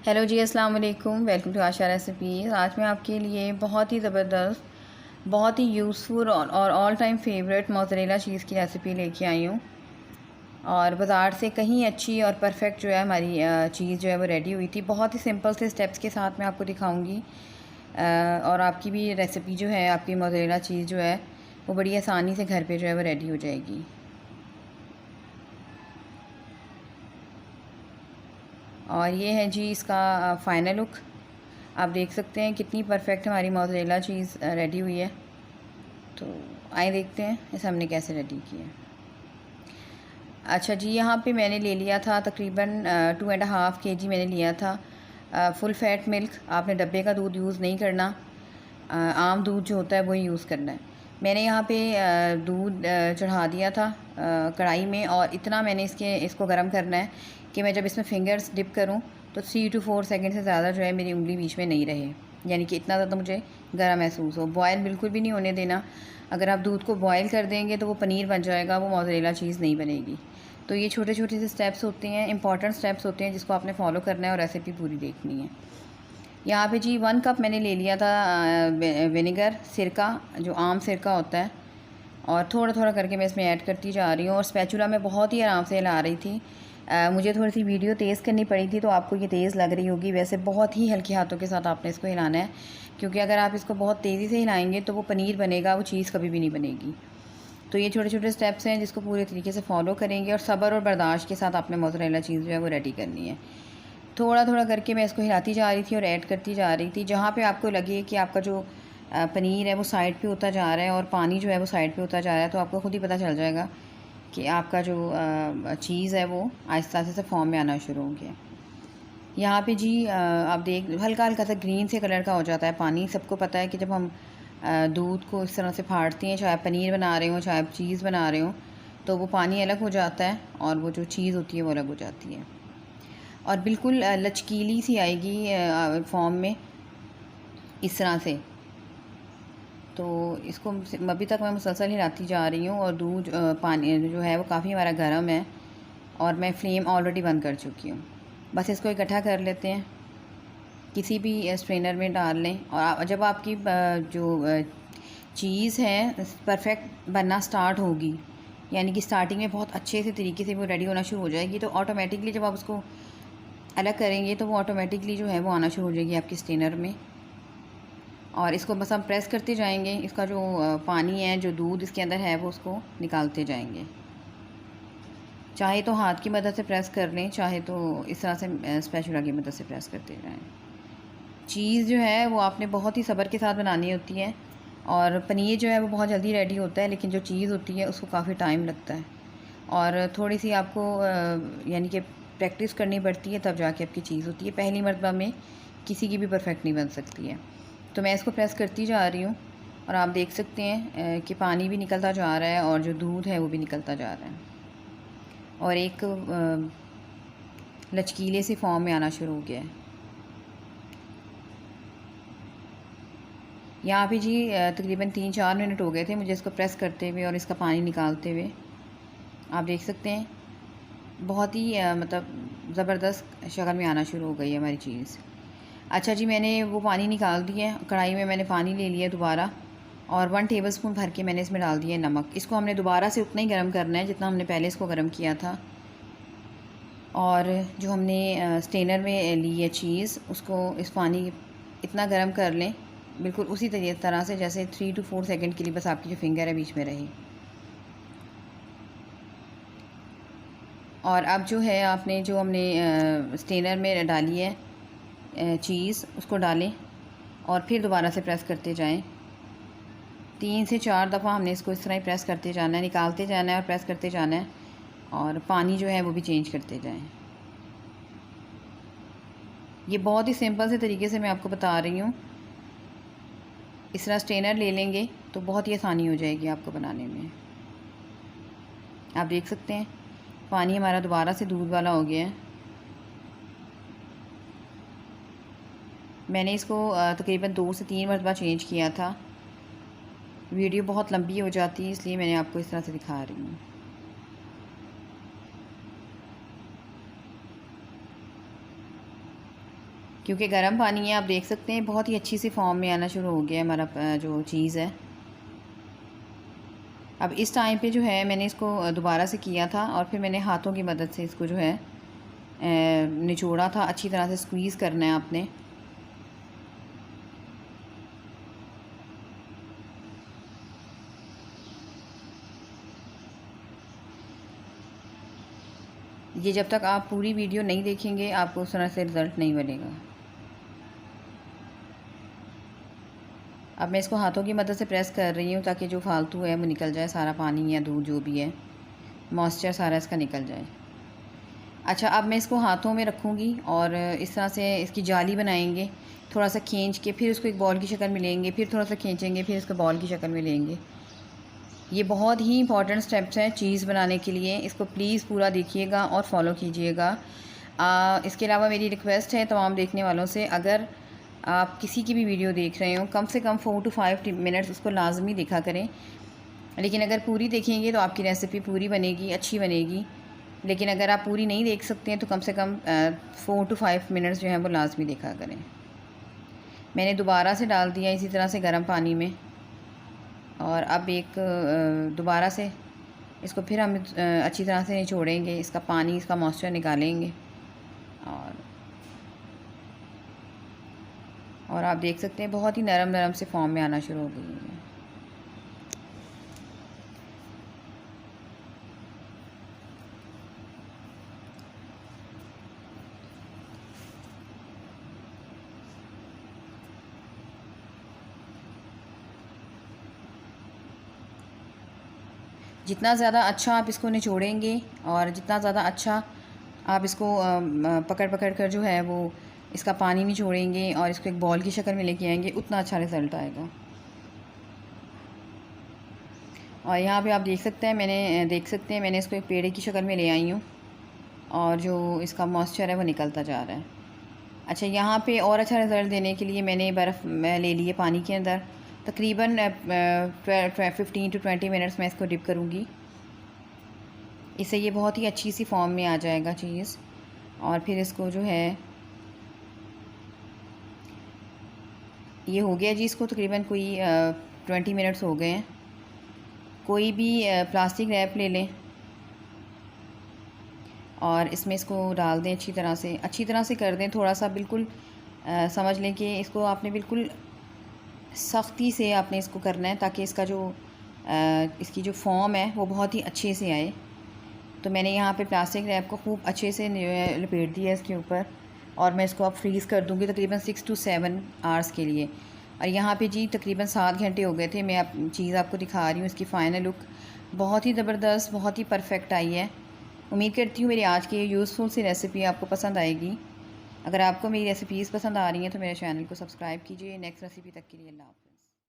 Hello जी, अस्सलाम वालेकुम। Welcome to Asha recipes. आज मैं आपके लिए बहुत ही ज़बरदस्त, बहुत ही यूज़फुल और all time favourite mozzarella cheese की रेसिपी लेके आई हूँ। और बाज़ार से कहीं अच्छी और परफेक्ट जो है हमारी चीज़ जो है वो रेडी हुई थी। बहुत ही सिंपल से स्टेप्स के साथ मैं आपको दिखाऊँगी। और आपकी भी रेसिपी जो है, आपकी मोज़रेला चीज़ जो है वो बड़ी आसानी से घर पर जो है वो रेडी हो जाएगी। और ये है जी इसका फ़ाइनल लुक। आप देख सकते हैं कितनी परफेक्ट हमारी मोज़रेला चीज़ रेडी हुई है। तो आइए देखते हैं इसे हमने कैसे रेडी किया। अच्छा जी, यहाँ पे मैंने ले लिया था तकरीबन 2.5 kg मैंने लिया था फुल फैट मिल्क। आपने डब्बे का दूध यूज़ नहीं करना, आम दूध जो होता है वही यूज़ करना है। मैंने यहाँ पे दूध चढ़ा दिया था कढ़ाई में, और इतना मैंने इसको गर्म करना है कि मैं जब इसमें फिंगर्स डिप करूँ तो 3 to 4 सेकंड से ज़्यादा जो है मेरी उंगली बीच में नहीं रहे, यानी कि इतना ज़्यादा मुझे गर्म महसूस हो। बॉयल बिल्कुल भी नहीं होने देना। अगर आप दूध को बॉयल कर देंगे तो वो पनीर बन जाएगा, वो मोज़रेला चीज़ नहीं बनेगी। तो ये छोटे छोटे से स्टेप्स होते हैं, इंपॉर्टेंट स्टेप्स होते हैं जिसको आपने फॉलो करना है और रेसिपी पूरी देखनी है। यहाँ पे जी 1 कप मैंने ले लिया था विनेगर, सिरका, जो आम सिरका होता है, और थोड़ा थोड़ा करके मैं इसमें ऐड करती जा रही हूँ। और स्पैचुला में बहुत ही आराम से हिला रही थी। मुझे थोड़ी सी वीडियो तेज़ करनी पड़ी थी तो आपको ये तेज़ लग रही होगी, वैसे बहुत ही हल्के हाथों के साथ आपने इसको हिलाना है, क्योंकि अगर आप इसको बहुत तेज़ी से हिलाएंगे तो वो पनीर बनेगा, वो चीज़ कभी भी नहीं बनेगी। तो ये छोटे छोटे स्टेप्स हैं जिसको पूरे तरीके से फॉलो करेंगे, और सब्र और बर्दाश्त के साथ आपने मोज़रेला चीज़ जो है वो रेडी करनी है। थोड़ा थोड़ा करके मैं इसको हिलाती जा रही थी और ऐड करती जा रही थी। जहाँ पे आपको लगे कि आपका जो पनीर है वो साइड पे होता जा रहा है और पानी जो है वो साइड पे होता जा रहा है, तो आपको खुद ही पता चल जाएगा कि आपका जो चीज़ है वो आहिस्ता आहिस्ता से फॉर्म में आना शुरू हो गया। यहाँ पे जी आप देख, हल्का हल्का सा ग्रीन से कलर का हो जाता है पानी। सबको पता है कि जब हम दूध को इस तरह से फाड़ते हैं, चाहे पनीर बना रहे हो चाहे आप चीज़ बना रहे हो, तो वो पानी अलग हो जाता है और वो जो चीज़ होती है वो अलग हो जाती है, और बिल्कुल लचकीली सी आएगी फॉर्म में इस तरह से। तो इसको अभी तक मैं मुसलसल हिलाती जा रही हूँ, और दूध पानी जो है वो काफ़ी हमारा गर्म है, और मैं फ्लेम ऑलरेडी बंद कर चुकी हूँ। बस इसको इकट्ठा कर लेते हैं, किसी भी स्ट्रेनर में डाल लें। और जब आपकी जो चीज़ है परफेक्ट बनना स्टार्ट होगी, यानी कि स्टार्टिंग में बहुत अच्छे से तरीके से वो रेडी होना शुरू हो जाएगी, तो ऑटोमेटिकली जब आप उसको अलग करेंगे तो वो ऑटोमेटिकली जो है वो आना शुरू हो जाएगी आपकी स्ट्रेनर में। और इसको बस हम प्रेस करते जाएंगे, इसका जो पानी है, जो दूध इसके अंदर है, वो उसको निकालते जाएंगे। चाहे तो हाथ की मदद से प्रेस कर लें, चाहे तो इस तरह से स्पैचुला की मदद से प्रेस करते जाएं। चीज़ जो है वो आपने बहुत ही सब्र के साथ बनानी होती है, और पनीर जो है वो बहुत जल्दी रेडी होता है, लेकिन जो चीज़ होती है उसको काफ़ी टाइम लगता है, और थोड़ी सी आपको यानी कि प्रैक्टिस करनी पड़ती है, तब जाके आपकी चीज़ होती है। पहली मरतबा में किसी की भी परफेक्ट नहीं बन सकती है। तो मैं इसको प्रेस करती जा रही हूँ, और आप देख सकते हैं कि पानी भी निकलता जा रहा है और जो दूध है वो भी निकलता जा रहा है, और एक लचकीले से फॉर्म में आना शुरू हो गया है। यहाँ पे जी तकरीबन 3-4 मिनट हो गए थे मुझे इसको प्रेस करते हुए और इसका पानी निकालते हुए। आप देख सकते हैं बहुत ही मतलब ज़बरदस्त शक्ल में आना शुरू हो गई है हमारी चीज़। अच्छा जी, मैंने वो पानी निकाल दिया है। कढ़ाई में मैंने पानी ले लिया दोबारा, और 1 टेबलस्पून भर के मैंने इसमें डाल दिया नमक। इसको हमने दोबारा से उतना ही गर्म करना है जितना हमने पहले इसको गर्म किया था। और जो हमने स्टेनर में ली है चीज़, उसको इस पानी इतना गर्म कर लें बिल्कुल उसी तरह से जैसे 3 to 4 सेकंड के लिए बस आपकी जो फिंगर है बीच में रहे। और अब जो है आपने जो हमने स्टेनर में डाली है चीज़, उसको डालें और फिर दोबारा से प्रेस करते जाएं। 3 से 4 दफ़ा हमने इसको इस तरह ही प्रेस करते जाना है, निकालते जाना है और प्रेस करते जाना है, और पानी जो है वो भी चेंज करते जाएं। ये बहुत ही सिंपल से तरीके से मैं आपको बता रही हूँ। इस तरह स्ट्रेनर ले लेंगे तो बहुत ही आसानी हो जाएगी आपको बनाने में। आप देख सकते हैं पानी हमारा दोबारा से दूध वाला हो गया है। मैंने इसको तकरीबन 2 से 3 मरतबा चेंज किया था। वीडियो बहुत लंबी हो जाती है, इसलिए मैंने आपको इस तरह से दिखा रही हूँ। क्योंकि गर्म पानी है, आप देख सकते हैं बहुत ही अच्छी सी फॉर्म में आना शुरू हो गया है हमारा जो चीज़ है। अब इस टाइम पे जो है मैंने इसको दोबारा से किया था और फिर मैंने हाथों की मदद से इसको जो है निचोड़ा था। अच्छी तरह से स्क्वीज़ करना है आपने। ये जब तक आप पूरी वीडियो नहीं देखेंगे आपको उस तरह से रिज़ल्ट नहीं मिलेगा। अब मैं इसको हाथों की मदद से प्रेस कर रही हूँ ताकि जो फालतू है वो निकल जाए, सारा पानी या दूध जो भी है, मॉइस्चर सारा इसका निकल जाए। अच्छा, अब मैं इसको हाथों में रखूँगी और इस तरह से इसकी जाली बनाएंगे, थोड़ा सा खींच के फिर उसको एक बॉल की शक्ल में लेंगे, फिर थोड़ा सा खींचेंगे, फिर इसको बॉल की शक्ल में लेंगे। ये बहुत ही इंपॉर्टेंट स्टेप्स हैं चीज़ बनाने के लिए। इसको प्लीज़ पूरा देखिएगा और फॉलो कीजिएगा। इसके अलावा मेरी रिक्वेस्ट है तमाम देखने वालों से, अगर आप किसी की भी वीडियो देख रहे हो कम से कम 4 to 5 मिनट्स उसको लाजमी देखा करें। लेकिन अगर पूरी देखेंगे तो आपकी रेसिपी पूरी बनेगी, अच्छी बनेगी। लेकिन अगर आप पूरी नहीं देख सकते हैं तो कम से कम 4 to 5 मिनट्स जो है वो लाजमी देखा करें। मैंने दोबारा से डाल दिया इसी तरह से गर्म पानी में और अब एक दोबारा से इसको फिर हम अच्छी तरह से निचोड़ेंगे, इसका पानी, इसका मॉइस्चर निकालेंगे और आप देख सकते हैं बहुत ही नरम नरम से फॉर्म में आना शुरू हो गई है। जितना ज़्यादा अच्छा आप इसको निचोड़ेंगे और जितना ज़्यादा अच्छा आप इसको पकड़ पकड़ कर जो है वो इसका पानी निचोड़ेंगे और इसको एक बॉल की शक्ल में लेके आएंगे, उतना अच्छा रिज़ल्ट आएगा। और यहाँ पे आप देख सकते हैं मैंने इसको एक पेड़े की शक्ल में ले आई हूँ और जो इसका मॉइस्चर है वो निकलता जा रहा है। अच्छा, यहाँ पे और अच्छा रिज़ल्ट देने के लिए मैंने बर्फ़ ले ली है पानी के अंदर। तकरीबन 15 to 20 मिनट्स मैं इसको डिप करूँगी। इससे ये बहुत ही अच्छी सी फॉर्म में आ जाएगा चीज़। और फिर इसको जो है ये हो गया जी, इसको तकरीबन कोई 20 मिनट्स हो गए हैं। कोई भी प्लास्टिक रैप ले लें और इसमें इसको डाल दें, अच्छी तरह से कर दें। थोड़ा सा बिल्कुल समझ लें कि इसको आपने बिल्कुल सख्ती से आपने इसको करना है ताकि इसकी जो फॉर्म है वो बहुत ही अच्छे से आए। तो मैंने यहाँ पे प्लास्टिक रैप को खूब अच्छे से लपेट दिया इसके ऊपर और मैं इसको अब फ्रीज़ कर दूँगी तकरीबन 6 to 7 आवर्स के लिए। और यहाँ पे जी तकरीबन 7 घंटे हो गए थे। मैं चीज़ आपको दिखा रही हूँ, इसकी फ़ाइनल लुक बहुत ही ज़बरदस्त, बहुत ही परफेक्ट आई है। उम्मीद करती हूँ मेरी आज की यूज़फुल सी रेसिपी आपको पसंद आएगी। अगर आपको मेरी रेसिपीज़ पसंद आ रही हैं तो मेरे चैनल को सब्सक्राइब कीजिए। नेक्स्ट रेसिपी तक के लिए अल्लाह हाफ़िज़।